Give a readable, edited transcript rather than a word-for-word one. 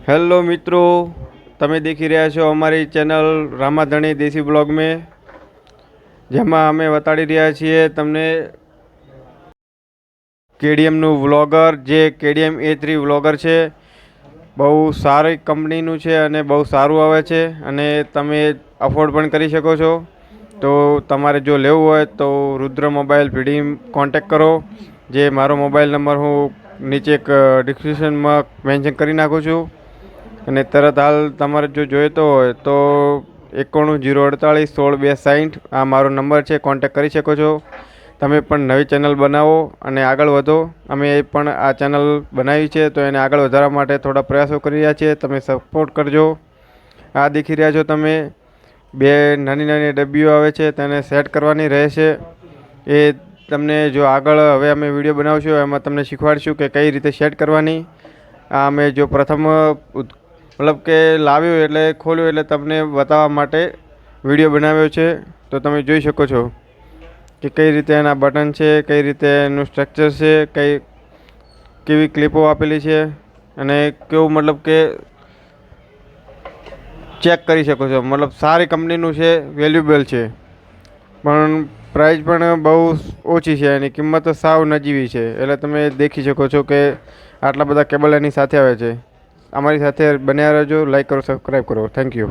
Hello मित्रों, તમે દેખી રહ્યા છો અમારી ચેનલ રામાધણી દેશી બ્લોગ મેં, જેમાં અમે બતાડી રહ્યા છીએ તમને કેડીએમનું વ્લોગર, જે કેડીએમ A3 વ્લોગર છે. બહુ સારી કંપનીનું છે અને બહુ સારું આવે છે અને તમે અફોર્ડ પણ કરી શકો છો. તો તમારે જો લેવું હોય તો રુદ્ર મોબાઈલ પીડી કોન્ટેક કરો. જે મારો મોબાઈલ નંબર હું નીચે એક ડિસ્ક્રિપ્શનમાં મેન્શન કરી નાખું છું. અને તરત હાલ તમારે જો જોઈતો હોય તો 91 048 16 260 આ મારો નંબર છે, કોન્ટેક કરી શકો છો. તમે પણ નવી ચેનલ બનાવો અને આગળ વધો. અમે પણ આ ચેનલ બનાવી છે તો એને આગળ વધારવા માટે થોડા પ્રયાસો કરી રહ્યા છીએ. તમે સપોર્ટ કરજો. આ દેખી રહ્યા છો તમે, બે નાની નાની ડબ્બીઓ આવે છે, તેને સેટ કરવાની રહેશે. એ તમને જો આગળ હવે અમે વિડીયો બનાવશું એમાં તમને શીખવાડીશું કે કઈ રીતે સેટ કરવાની. આ અમે જો પ્રથમ મતલબ કે લાવ્યું એટલે ખોલ્યું એટલે તમને બતાવવા માટે વિડીયો બનાવ્યો છે. તો તમે જોઈ શકો છો કે કઈ રીતે એના બટન છે, કઈ રીતે એનું સ્ટ્રક્ચર છે, કેવી ક્લિપો આપેલી છે અને કેવું મતલબ કે ચેક કરી શકો છો. મતલબ સારી કંપનીનું છે, વેલ્યુબલ છે, પણ પ્રાઇસ પણ બહુ ઓછી છે. એની કિંમત સાવ નજીવી છે. એટલે તમે દેખી શકો છો કે આટલા બધા કેબલ એની સાથે આવે છે. અમારી સાથે બન્યા રહેજો. લાઈક કરો, સબસ્ક્રાઈબ કરો. Thank you.